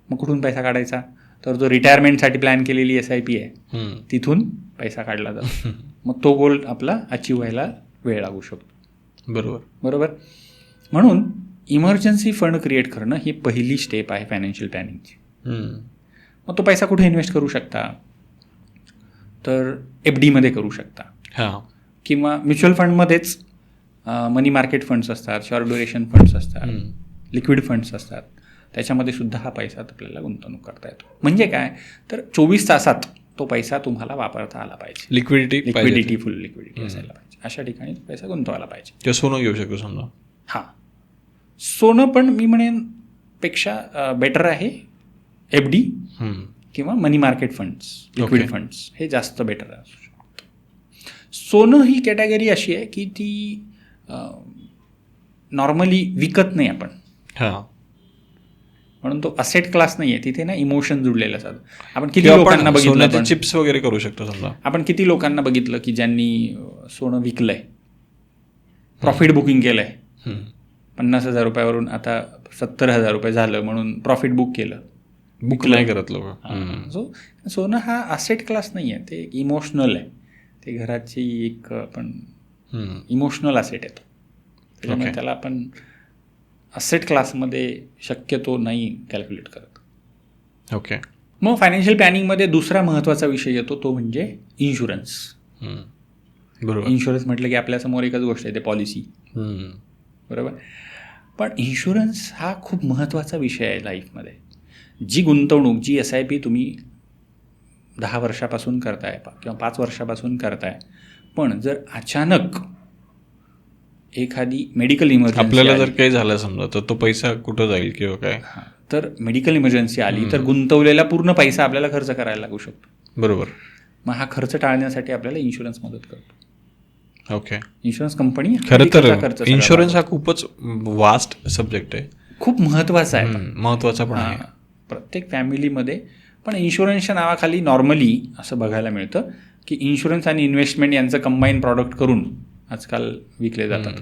मग कुठून पैसा काढायचा, तर जो रिटायरमेंटसाठी प्लॅन केलेली SIP आहे तिथून पैसा काढला जातो. मग तो गोल आपला अचीव व्हायला वेळ लागू शकतो. बरोबर. म्हणून इमर्जन्सी फंड क्रिएट करणं ही पहिली स्टेप आहे फायनान्शियल प्लॅनिंगची. मग तो पैसा कुठे इन्व्हेस्ट करू शकता, तर FDमध्ये करू शकता किंवा म्युच्युअल फंडमध्येच मनी मार्केट फंड्स असतात, शॉर्ट ड्युरेशन फंड्स असतात, लिक्विड फंड्स असतात, त्याच्यामध्ये सुद्धा हा पैसा आपल्याला गुंतवणूक करता येतो. म्हणजे काय, तर 24 तासात तो पैसा तुम्हाला वापरता आला पाहिजे. लिक्विडिटी फुल लिक्विडिटी असायला पाहिजे. अशा ठिकाणी पैसा गुंतवायला पाहिजे. किंवा सोनं घेऊ शकतो समजा. सोनं पण मी म्हणेन पेक्षा बेटर आहे FD किंवा मनी मार्केट फंड्स, लिक्विड फंड्स हे जास्त बेटर असू शकतं. सोनं ही कॅटेगरी अशी आहे की ती नॉर्मली विकत नाही आपण, म्हणून तो असेट क्लास नाही आहे. तिथे ना इमोशन जुडलेलं असतात. आपण किती लोकांना बघितलं, चिप्स वगैरे करू शकतो समजा. आपण किती लोकांना बघितलं की ज्यांनी सोनं विकलंय, प्रॉफिट बुकिंग केलंय, 50,000 रुपयावरून आता 70,000 रुपये झालं म्हणून प्रॉफिट बुक केलं. बुक नाही करत लोक. सो सोनं हा असेट क्लास नाही आहे, ते एक इमोशनल आहे. ते घराची एक आपण इमोशनल असेट येतो, त्याच्यामुळे त्याला आपण असेट क्लासमध्ये शक्यतो नाही कॅल्क्युलेट करत. ओके. मग फायनान्शियल प्लॅनिंगमध्ये दुसरा महत्त्वाचा विषय येतो तो म्हणजे इन्शुरन्स. बरोबर. इन्शुरन्स म्हटलं की आपल्यासमोर एकच गोष्ट आहे, ते पॉलिसी. बरोबर. पण इन्शुरन्स हा खूप महत्त्वाचा विषय आहे लाईफमध्ये. जी गुंतवणूक, जी SIP तुम्ही 10 वर्षापासून करताय किंवा 5 वर्षापासून करताय, पण जर अचानक एखादी मेडिकल इमर्जन्सी आपल्याला जर काही झालं समजा, तर तो पैसा कुठं जाईल किंवा काय, तर मेडिकल इमर्जन्सी आली तर गुंतवलेला पूर्ण पैसा आपल्याला खर्च करायला लागू शकतो. बरोबर. मग हा खर्च टाळण्यासाठी आपल्याला इन्शुरन्स मदत करतो. ओके. इन्शुरन्स कंपनी खरं तर इन्शुरन्स हा खूपच वास्ट सब्जेक्ट आहे, खूप महत्त्वाचा आहे, महत्त्वाचा पण आहे प्रत्येक फॅमिलीमध्ये. पण इन्शुरन्सच्या नावाखाली नॉर्मली असं बघायला मिळतं की इन्शुरन्स आणि इन्व्हेस्टमेंट यांचं कंबाईन प्रॉडक्ट करून आजकाल विकले जातात.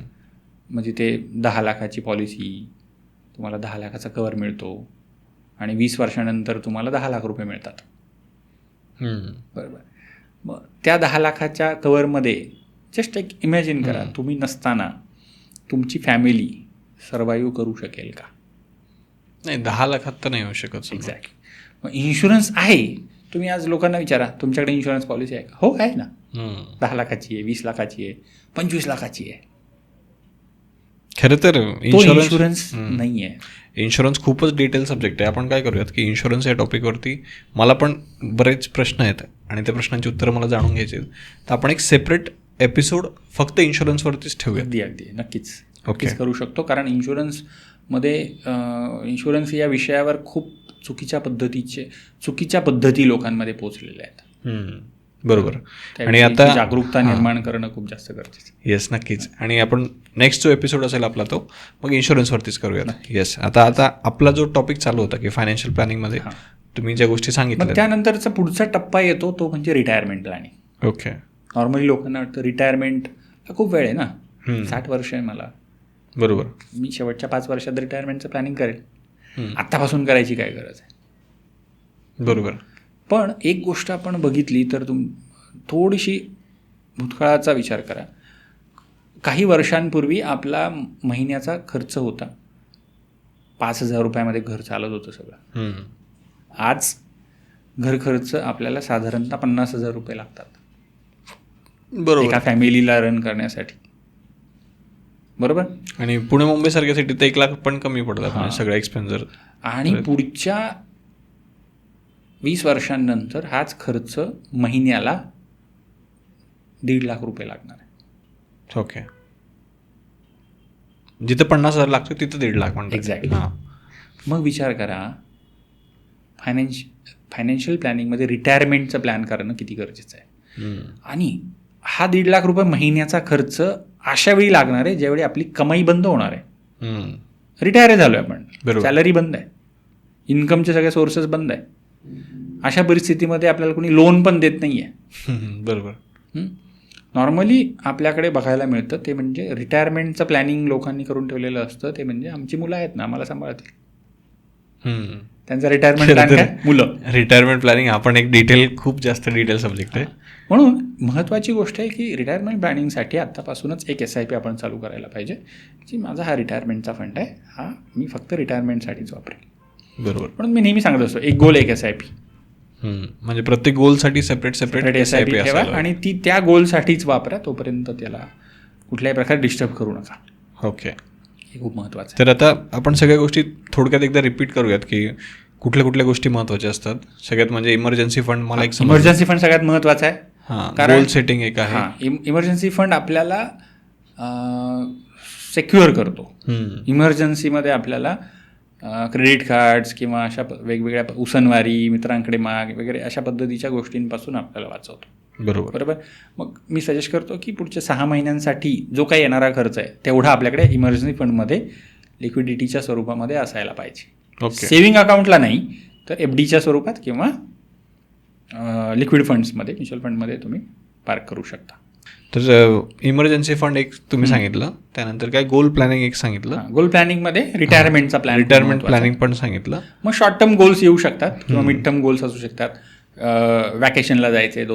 म्हणजे ते 10 लाखाची पॉलिसी, तुम्हाला 10 लाखाचा कवर मिळतो आणि 20 वर्षानंतर तुम्हाला 10 लाख रुपये मिळतात. बरोबर. मग त्या 10 लाखाच्या कवरमध्ये जस्ट एक इमॅजिन करा, तुम्ही नसताना तुमची फॅमिली सर्वाईव्ह करू शकेल का? नाही, 10 लाखात तर नाही होऊ शकत. एक्झॅक्टली. मग इन्शुरन्स आहे. तुम्ही आज लोकांना विचारा, तुमच्याकडे इन्शुरन्स पॉलिसी आहे का? हो, आहे ना. 10 लाखाची आहे, 20 लाखाची आहे, 25 लाखाची आहे. खरं तर इन्शुरन्स नाही आहे. इन्शुरन्स खूपच डिटेल सब्जेक्ट आहे. आपण काय करूयात की इन्शुरन्स या टॉपिकवरती मला पण बरेच प्रश्न आहेत आणि त्या प्रश्नांची उत्तरं मला जाणून घ्यायची आहेत, तर आपण एक सेपरेट एपिसोड फक्त इन्शुरन्सवरतीच ठेवूया. अगदी नक्कीच करू शकतो. कारण इन्शुरन्समध्ये इन्शुरन्स या विषयावर खूप चुकीच्या पद्धती लोकांमध्ये पोहोचलेल्या आहेत. बरोबर. आणि आता जागरूकता निर्माण करणं खूप जास्त गरजेचं. येस, नक्कीच. आणि आपण नेक्स्ट जो एपिसोड असेल आपला तो मग इन्शुरन्सवरतीच करूया. येस. आता आपला जो टॉपिक चालू होता की फायनान्शियल प्लॅनिंगमध्ये तुम्ही ज्या गोष्टी सांगितल्या, त्यानंतरचा पुढचा टप्पा येतो तो म्हणजे रिटायरमेंट प्लॅनिंग. ओके. नॉर्मली लोकांना वाटतं रिटायरमेंट हा खूप वेळ आहे ना, 60 वर्ष आहे मला. बरोबर. मी शेवटच्या 5 वर्षात रिटायरमेंटचं प्लॅनिंग करेल, आत्तापासून करायची काय गरज आहे? बरोबर. पण एक गोष्ट आपण बघितली तर थोडीशी भूतकाळाचा विचार करा. काही वर्षांपूर्वी आपला महिन्याचा खर्च होता 5,000 रुपयामध्ये घर चालत होतं सगळं. आज घर खर्च आपल्याला साधारणतः 50,000 रुपये लागतात. बरोबर. एका फॅमिलीला रन करण्यासाठी. बरोबर. आणि पुणे मुंबई सारख्या सिटीत 1 लाख पण कमी पडतात सगळ्या एक्सपेन्सर. आणि पुढच्या 20 वर्षांनंतर हाच खर्च महिन्याला 1.5 लाख रुपये लागणार आहे. ओके. जिथं 50,000 लागतो तिथं 1.5 लाख म्हणतात. एक्झॅक्टली. मग विचार करा, फायनान्शियल प्लॅनिंगमध्ये रिटायरमेंटचं प्लॅन करणं किती गरजेचं आहे. आणि हा 1.5 लाख रुपये महिन्याचा खर्च अशा वेळी लागणार आहे ज्यावेळी आपली कमाई बंद होणार आहे. रिटायर झालो आहे आपण, सॅलरी बंद आहे, इन्कमचे सगळे सोर्सेस बंद आहे. अशा परिस्थितीमध्ये आपल्याला कोणी लोन पण देत नाही आहे. बरोबर. नॉर्मली आपल्याकडे बघायला मिळतं ते म्हणजे रिटायरमेंटचं प्लॅनिंग लोकांनी करून ठेवलेलं असतं. ते म्हणजे आमची मुलं आहेत ना, आम्हाला सांभाळतील. त्यांचा रिटायरमेंट प्लॅन काय? मुलं. रिटायरमेंट प्लॅनिंग आपण एक डिटेल, खूप जास्त डिटेल सब्जेक्ट आहे. म्हणून महत्त्वाची गोष्ट आहे की रिटायरमेंट प्लॅनिंगसाठी आत्तापासूनच एक SIP आपण चालू करायला पाहिजे, की माझा हा रिटायरमेंटचा फंड आहे, हा मी फक्त रिटायरमेंटसाठीच वापरेल. बरोबर. म्हणून मी नेहमी सांगत असतो, एक गोल एक SIP. म्हणजे प्रत्येक गोलसाठी सेपरेट SIP ठेवा आणि ती त्या गोलसाठीच वापरा. तोपर्यंत त्याला कुठल्याही प्रकारे डिस्टर्ब करू नका. ओके. हे खूप महत्त्वाचं आहे. तर आता आपण सगळ्या गोष्टी थोडक्यात एकदा रिपीट करूयात की कुठल्या कुठल्या गोष्टी महत्त्वाच्या असतात. सगळ्यात म्हणजे इमर्जन्सी फंड. मला एक इमर्जन्सी फंड सगळ्यात महत्त्वाचा आहे. कारण गोल सेटिंग एक आहे. इमर्जन्सी फंड आपल्याला सेक्युअर करतो. इमर्जन्सीमध्ये आपल्याला क्रेडिट कार्ड्स किंवा अशा वेगवेगळ्या उसनवारी, मित्रांकडे माग वगैरे अशा पद्धतीच्या गोष्टींपासून आपल्याला वाचवतो. बरोबर. मग मी सजेस्ट करतो की पुढच्या 6 महिन्यांसाठी जो काही येणारा खर्च आहे तेवढा आपल्याकडे इमर्जन्सी फंडमध्ये लिक्विडिटीच्या स्वरूपामध्ये असायला पाहिजे. सेव्हिंग अकाउंटला नाही तर FDच्या स्वरूपात किंवा लिक्विड फंड्समध्ये, म्युच्युअल फंडमध्ये तुम्ही पार्क करू शकता. तर इमर्जन्सी फंड एक तुम्ही सांगितलं, त्यानंतर काय गोल प्लॅनिंग एक सांगितलं. गोल प्लॅनिंगमध्ये रिटायरमेंटचा प्लॅन, रिटायरमेंट प्लॅनिंग पण सांगितलं. मग शॉर्ट टर्म गोल्स येऊ शकतात किंवा मिड टर्म गोल्स असू शकतात. वॅकेशनला जायचं आहे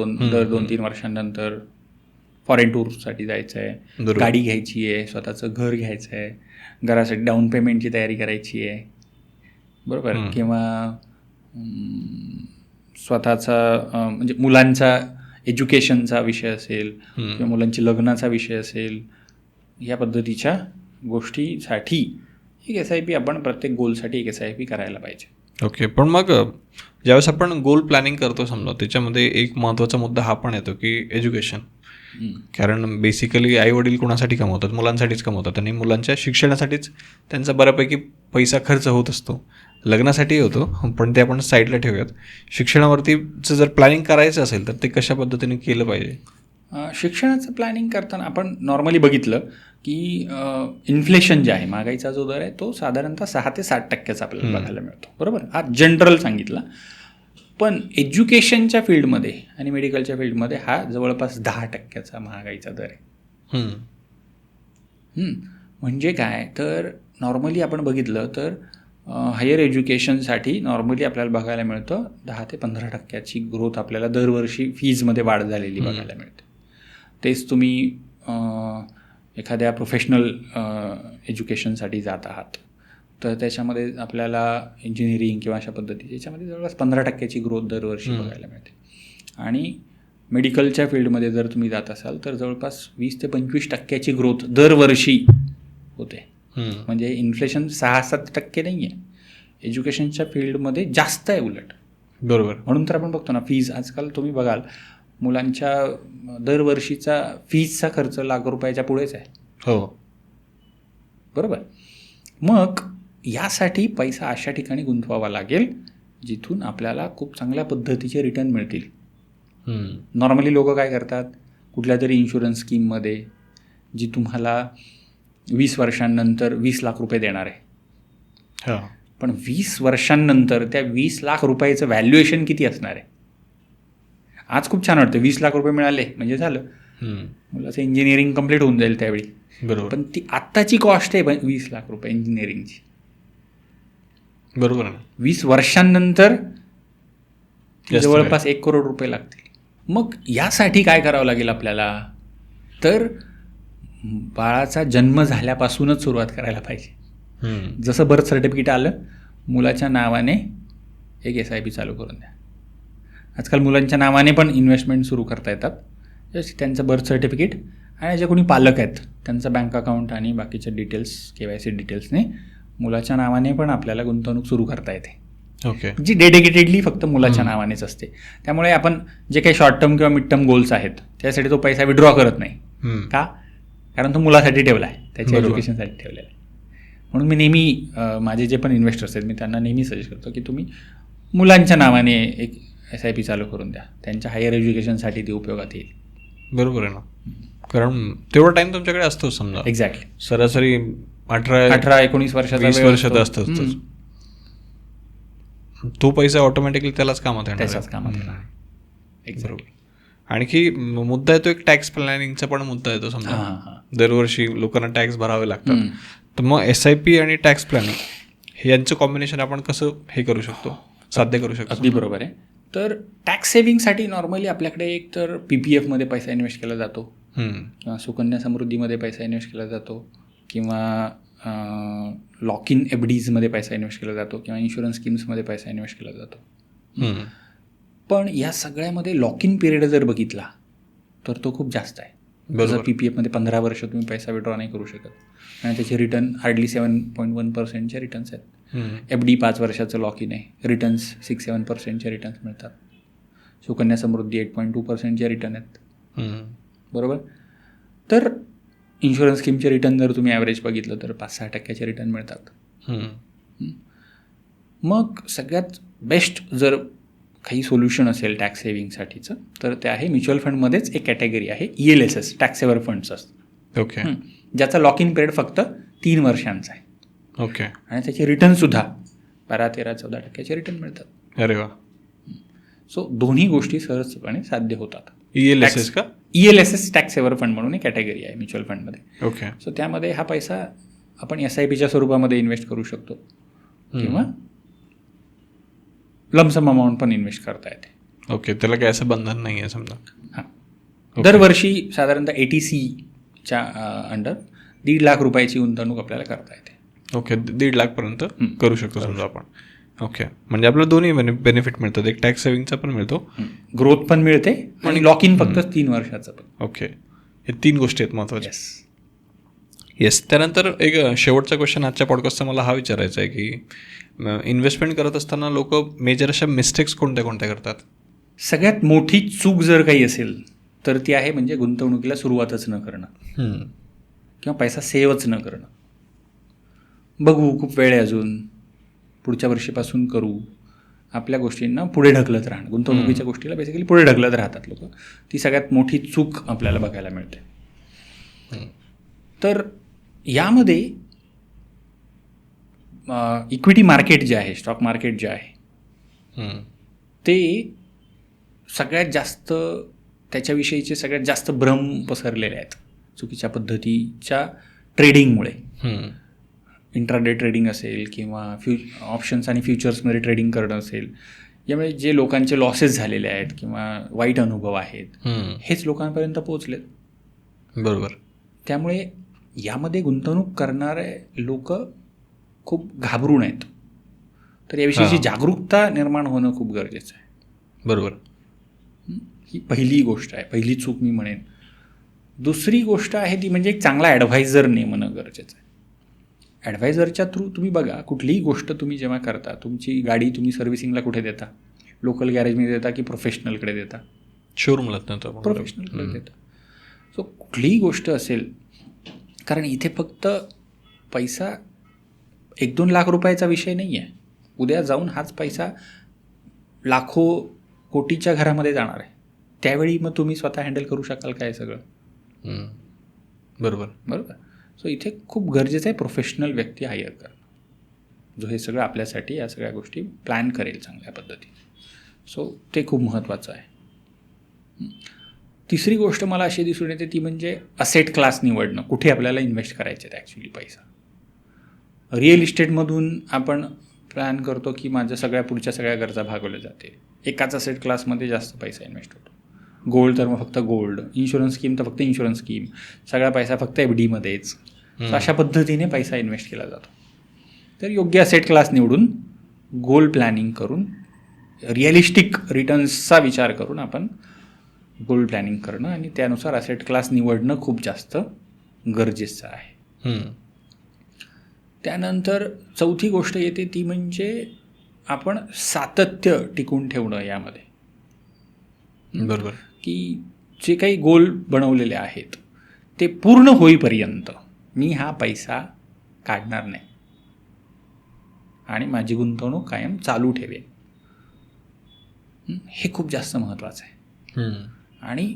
2-3 वर्षांनंतर, फॉरेन टूरसाठी जायचं आहे, गाडी घ्यायची आहे, स्वतःचं घर घ्यायचं आहे, घरासाठी डाऊन पेमेंटची तयारी करायची आहे. बरोबर. किंवा स्वतःचा म्हणजे मुलांचा एज्युकेशनचा विषय असेल किंवा मुलांची लग्नाचा विषय असेल, या पद्धतीच्या गोष्टीसाठी एक SIP आपण प्रत्येक गोलसाठी एक SIP करायला पाहिजे. ओके. पण मग ज्यावेळेस आपण गोल प्लॅनिंग करतो समजा, त्याच्यामध्ये एक महत्त्वाचा मुद्दा हा पण येतो की एज्युकेशन. कारण बेसिकली आईवडील कोणासाठी कमवतात? मुलांसाठीच कमवतात आणि मुलांच्या शिक्षणासाठीच त्यांचा बऱ्यापैकी पैसा खर्च होत असतो. लग्नासाठी होतो, पण ते आपण साईडला ठेवूयात. शिक्षणावरतीचं जर प्लॅनिंग करायचं असेल तर ते कशा पद्धतीने केलं पाहिजे? शिक्षणाचं प्लॅनिंग करताना आपण नॉर्मली बघितलं की इन्फ्लेशन जे आहे, महागाईचा जो दर आहे तो साधारणतः 6 ते 7% आपल्याला बघायला मिळतो. बरोबर. हा जनरल सांगितला. पण एज्युकेशनच्या फील्डमध्ये आणि मेडिकलच्या फील्डमध्ये हा जवळपास 10% महागाईचा दर आहे. म्हणजे काय तर नॉर्मली आपण बघितलं तर हायर एज्युकेशनसाठी नॉर्मली आपल्याला बघायला मिळतं 10 ते 15% ग्रोथ आपल्याला दरवर्षी फीजमध्ये वाढ झालेली बघायला मिळते. तेच तुम्ही एखाद्या प्रोफेशनल एज्युकेशनसाठी जात आहात तर त्याच्यामध्ये आपल्याला इंजिनिअरिंग किंवा अशा पद्धतीच्या याच्यामध्ये जवळपास 15% ग्रोथ दरवर्षी बघायला मिळते. आणि मेडिकलच्या फील्डमध्ये जर तुम्ही जात असाल तर जवळपास 20 ते 25% ग्रोथ दरवर्षी होते. म्हणजे इन्फ्लेशन 6-7% नाही आहे. एज्युकेशनच्या फील्डमध्ये जास्त आहे उलट. बरोबर. म्हणून तर आपण बघतो ना, फीज आजकाल तुम्ही बघाल मुलांच्या दरवर्षीचा फीजचा खर्च ₹1,00,000 पुढेच आहे. हो. बरोबर. मग यासाठी पैसा अशा ठिकाणी गुंतवावा लागेल जिथून आपल्याला खूप चांगल्या पद्धतीचे रिटर्न मिळतील. नॉर्मली लोक काय करतात, कुठल्या तरी इन्शुरन्स स्कीममध्ये जी तुम्हाला 20 वर्षांनंतर ₹20,00,000 देणार आहे. पण 20 वर्षांनंतर त्या ₹20,00,000 व्हॅल्युएशन किती असणार आहे? आज खूप छान वाटतं, ₹20,00,000 मिळाले म्हणजे झालं, मुलाचं इंजिनिअरिंग कम्प्लीट होऊन जाईल त्यावेळी. बरोबर. पण ती आत्ताची कॉस्ट आहे ₹20,00,000 इंजिनिअरिंगची. बरोबर. 20 वर्षांनंतर जवळपास ₹1,00,00,000 लागतील. मग यासाठी काय करावं लागेल आपल्याला तर बाळाचा जन्म झाल्यापासूनच सुरुवात करायला पाहिजे. जसं बर्थ सर्टिफिकेट आलं, मुलाच्या नावाने एक SIP चालू करून द्या. आजकाल मुलांच्या नावाने पण इन्व्हेस्टमेंट सुरू करता येतात. जसे त्यांचं बर्थ सर्टिफिकेट आणि जे कोणी पालक आहेत त्यांचं बँक अकाउंट आणि बाकीच्या डिटेल्स KYC डिटेल्सने मुलाच्या नावाने पण आपल्याला गुंतवणूक सुरू करता येते. ओके. जी डेडिकेटेडली फक्त मुलाच्या नावानेच असते. त्यामुळे आपण जे काही शॉर्ट टर्म किंवा मिड टर्म गोल्स आहेत त्यासाठी तो पैसा विड्रॉ करत नाही. का? कारण तो मुलासाठी ठेवला आहे, त्याच्या एज्युकेशनसाठी ठेवलेला आहे. म्हणून मी नेहमी माझे जे पण इन्व्हेस्टर्स आहेत मी त्यांना नेहमी सजेस्ट करतो की तुम्ही मुलांच्या नावाने एक SIP चालू करून द्या, त्यांच्या हायर एज्युकेशनसाठी ती उपयोगात येईल. बरोबर आहे ना, कारण तेवढा टाइम तुमच्याकडे असतो समजा. एक्झॅक्टली. सरासरी 18-19 वर्षात असतंच. तो पैसा ऑटोमॅटिकली त्यालाच कामात येणार. बरोबर. आणखी मुद्दा येतो एक टॅक्स प्लॅनिंगचा पण मुद्दा येतो समजा. दरवर्षी लोकांना टॅक्स भरावे लागतात, तर मग SIP आणि टॅक्स प्लॅनिंग यांचं कॉम्बिनेशन आपण कसं हे करू शकतो, साध्य करू शकतो? अगदी बरोबर आहे. तर टॅक्स सेव्हिंगसाठी नॉर्मली आपल्याकडे एक तर PPF मध्ये पैसा इन्व्हेस्ट केला जातो, किंवा सुकन्या समृद्धीमध्ये पैसा इन्व्हेस्ट केला जातो, किंवा लॉक इन FDजमध्ये पैसा इन्व्हेस्ट केला जातो, किंवा इन्शुरन्स स्कीम्समध्ये पैसा इन्व्हेस्ट केला जातो. पण या सगळ्यामध्ये लॉक इन पिरियड जर बघितला तर तो खूप जास्त आहे. जसं PPFमध्ये 15 वर्ष तुम्ही पैसा विड्रॉ नाही करू शकत, आणि त्याचे रिटर्न हार्डली 7.1%चे रिटर्न्स आहेत. FD 5 वर्षाचं लॉक इन आहे, रिटर्न्स 6-7%चे रिटर्न्स मिळतात. सुकन्या समृद्धी 8.2%चे रिटर्न आहेत. बरोबर. तर इन्शुरन्स स्कीमचे रिटर्न जर तुम्ही ॲव्हरेज बघितलं तर 5-6% रिटर्न मिळतात. मग सगळ्यात बेस्ट जर काही सोल्युशन असेल टॅक्स सेव्हिंगसाठीचं तर ते आहे म्युच्युअल फंडमध्येच एक कॅटेगरी आहे ELSS, टॅक्स सेव्हर फंड्स असतात. ओके. ज्याचा लॉक इन पिरियड फक्त 3 वर्षांचा आहे. ओके. आणि त्याचे रिटर्नसुद्धा 12-13-14% रिटर्न मिळतात. अरे वा. सो दोन्ही गोष्टी सहजपणे साध्य होतात. ELSS का? ELSS टॅक्स सेव्हर फंड म्हणून एक कॅटेगरी आहे म्युच्युअल फंडमध्ये. ओके. सो त्यामध्ये हा पैसा आपण SIPच्या स्वरूपामध्ये इन्व्हेस्ट करू शकतो, किंवा लमसम अमाऊंट पण इन्व्हेस्ट करता येते. ओके. त्याला काय असं बंधन नाही आहे समजा. हां. दरवर्षी साधारणतः ATCच्या अंडर 1.5 लाख रुपयाची गुंतवणूक आपल्याला करता येते. ओके. 1.5 लाखपर्यंत करू शकतो समजा आपण. ओके. म्हणजे आपल्याला दोन्ही बेनिफिट मिळतात, एक टॅक्स सेव्हिंगचा पण मिळतो, ग्रोथ पण मिळते, आणि लॉक इन फक्त 3 वर्षाचं पण. ओके. हे 3 गोष्टी आहेत महत्त्वाच्या. येस. त्यानंतर एक शेवटचा क्वेश्चन आजच्या पॉडकास्टचा मला हा विचारायचा आहे की इन्व्हेस्टमेंट करत असताना लोक मेजर अशा मिस्टेक्स कोणत्या कोणत्या करतात? सगळ्यात मोठी चूक जर काही असेल तर ती आहे म्हणजे गुंतवणुकीला सुरुवातच न करणं, किंवा पैसा सेव्हच न करणं. बघू, खूप वेळ आहे अजून, पुढच्या वर्षीपासून करू, आपल्या गोष्टींना पुढे ढकलत राहणं, गुंतवणुकीच्या गोष्टीला बेसिकली पुढे ढकलत राहतात लोक. ती सगळ्यात मोठी चूक आपल्याला बघायला मिळते. तर यामध्ये इक्विटी मार्केट जे आहे, स्टॉक मार्केट जे आहे, ते सगळ्यात जास्त त्याच्याविषयीचे सगळ्यात जास्त भ्रम पसरलेले आहेत चुकीच्या पद्धतीच्या ट्रेडिंगमुळे. इंट्राडे ट्रेडिंग असेल, किंवा ऑप्शन्स आणि फ्युचर्समध्ये ट्रेडिंग करणं असेल, यामुळे जे लोकांचे लॉसेस झालेले आहेत किंवा वाईट अनुभव आहेत हेच लोकांपर्यंत पोहोचलेत. बरोबर. त्यामुळे यामध्ये गुंतवणूक करणारे लोक खूप घाबरून आहेत. तर याविषयीची जागरूकता निर्माण होणं खूप गरजेचं आहे. बरोबर. ही पहिली गोष्ट आहे, पहिली चूक मी म्हणेन. दुसरी गोष्ट आहे ती म्हणजे एक चांगला ॲडव्हायझर नेमणं गरजेचं आहे. ॲडव्हायझरच्या थ्रू तुम्ही बघा, कुठलीही गोष्ट तुम्ही जेव्हा करता, तुमची गाडी तुम्ही सर्व्हिसिंगला कुठे देता, लोकल गॅरेजमध्ये देता की प्रोफेशनलकडे देता? शोरूमला प्रोफेशनलकडे देता. सो कुठलीही गोष्ट असेल, कारण इथे फक्त पैसा 1-2 लाख रुपयाचा विषय नाही आहे. उद्या जाऊन हाच पैसा लाखो कोटीच्या घरामध्ये जाणार आहे. त्यावेळी मग तुम्ही स्वतः हँडल करू शकाल काय सगळं? बरोबर. बरोबर. सो इथे खूप गरजेचं आहे प्रोफेशनल व्यक्ती हायर करणं, जो हे सगळं आपल्यासाठी या सगळ्या गोष्टी प्लॅन करेल चांगल्या पद्धतीने. सो ते खूप महत्त्वाचं आहे. तिसरी गोष्ट मला अशी दिसून येते ती म्हणजे असेट क्लास निवडणं, कुठे आपल्याला इन्व्हेस्ट करायचे आहेत ॲक्च्युली पैसा. रिअल इस्टेटमधून आपण प्लॅन करतो की माझ्या सगळ्या पुढच्या सगळ्या गरजा भागवल्या जातील, एकाच असेट क्लासमध्ये जास्त पैसा इन्व्हेस्ट होतो. गोल्ड तर मग फक्त गोल्ड, इन्शुरन्स स्कीम तर फक्त इन्शुरन्स स्कीम, सगळा पैसा फक्त FDमध्येच. अशा पद्धतीने पैसा इन्व्हेस्ट केला जातो. तर योग्य असेट क्लास निवडून, गोल प्लॅनिंग करून, रिअलिस्टिक रिटर्न्सचा विचार करून आपण गोल प्लॅनिंग करणं आणि त्यानुसार असेट क्लास निवडणं खूप जास्त गरजेचं आहे. त्यानंतर चौथी गोष्ट येते ती म्हणजे आपण सातत्य टिकून ठेवणं यामध्ये, बरोबर, की जे काही गोल बनवलेले आहेत ते पूर्ण होईपर्यंत मी हा पैसा काढणार नाही आणि माझी गुंतवणूक कायम चालू ठेवेन. हे खूप जास्त महत्त्वाचं आहे. आणि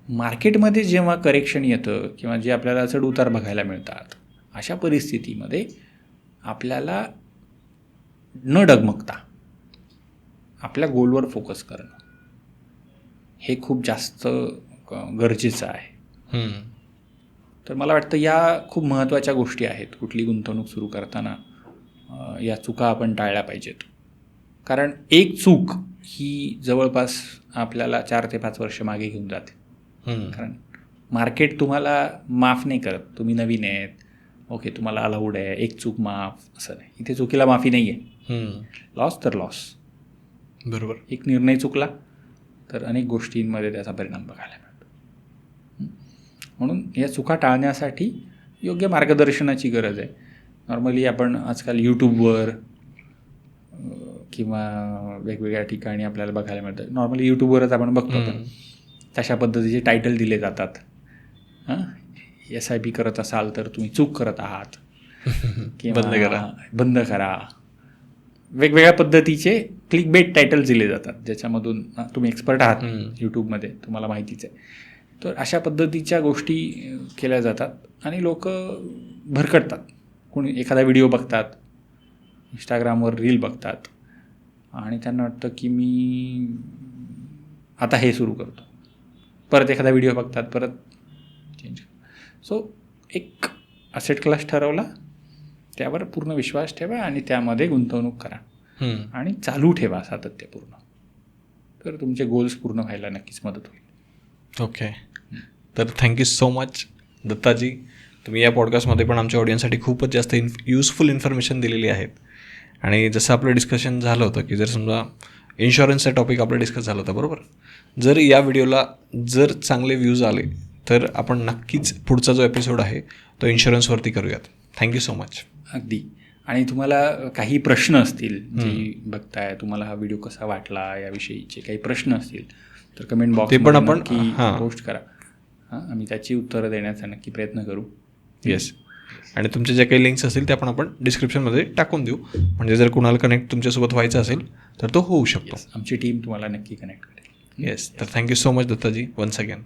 मार्केटमध्ये जेव्हा करेक्शन येतं किंवा जे आपल्याला चढ उतार बघायला मिळतात, अशा परिस्थितीमध्ये आपल्याला न डगमगता आपल्या गोलवर फोकस करणं हे खूप जास्त गरजेचं आहे. तर मला वाटतं या खूप महत्त्वाच्या गोष्टी आहेत. कुठली गुंतवणूक सुरू करताना या चुका आपण टाळल्या पाहिजेत. कारण एक चूक ही जवळपास आपल्याला 4 ते 5 वर्ष मागे घेऊन जाते. कारण मार्केट तुम्हाला माफ नाही करत. तुम्ही नवीन आहेत, ओके, तुम्हाला अलाउड आहे, एक चूक माफ, असं नाही. इथे चुकीला माफी नाही आहे. लॉस तर लॉस. बरोबर. एक निर्णय चुकला तर अनेक गोष्टींमध्ये त्याचा परिणाम बघायला मिळतो. म्हणून या चुका टाळण्यासाठी योग्य मार्गदर्शनाची गरज आहे. नॉर्मली आपण आजकाल यूट्यूबवर किंवा वेगवेगळ्या ठिकाणी आपल्याला बघायला मिळतं. नॉर्मली यूट्यूबवरच आपण बघतो आपण तशा पद्धतीचे टायटल दिले जातात. SIP करत असाल तर तुम्ही चूक करत आहात किंवा बंद करा. वेगवेगळ्या पद्धतीचे क्लिकबेट टायटल्स दिले जातात, ज्याच्यामधून तुम्ही एक्सपर्ट आहात यूट्यूबमध्ये, तुम्हाला माहितीच आहे. तर अशा पद्धतीच्या गोष्टी केल्या जातात आणि लोक भरकटतात. कोणी एखादा व्हिडिओ बघतात, इंस्टाग्रामवर रील बघतात आणि त्यांना वाटतं की मी आता हे सुरू करतो. परत एखादा व्हिडिओ बघतात, परत चेंज. सो एक असेट क्लास ठरवला, त्यावर पूर्ण विश्वास ठेवा आणि त्यामध्ये गुंतवणूक करा आणि चालू ठेवा सातत्यपूर्ण. तर तुमचे गोल्स पूर्ण व्हायला नक्कीच मदत होईल. ओके. तर थँक्यू सो मच दत्ताजी. तुम्ही या पॉडकास्टमध्ये पण आमच्या ऑडियन्ससाठी खूपच जास्त युजफुल इन्फॉर्मेशन दिलेली आहेत. आणि जसं आपलं डिस्कशन झालं होतं की जर समजा इन्शुरन्सचा टॉपिक आपलं डिस्कस झालं होतं, बरोबर, जर या व्हिडिओला जर चांगले व्ह्यूज आले तर आपण नक्कीच पुढचा जो एपिसोड आहे तो इन्शुरन्सवरती करूयात. Thank you so much. अगदी. आणि तुम्हाला काही प्रश्न असतील जी बघताय, तुम्हाला हा व्हिडिओ कसा वाटला याविषयीचे काही प्रश्न असतील तर कमेंट बॉक्स पण आपण पोस्ट करा. आम्ही त्याची उत्तरं देण्याचा नक्की प्रयत्न करू. येस. आणि तुमचे जे काही लिंक्स असतील ते आपण डिस्क्रिप्शनमध्ये टाकून देऊ, म्हणजे जर कुणाला कनेक्ट तुमच्यासोबत व्हायचं असेल तर तो होऊ शकतो. आमची टीम तुम्हाला नक्की कनेक्ट करेल. येस. तर thank you so much Dattaji once again.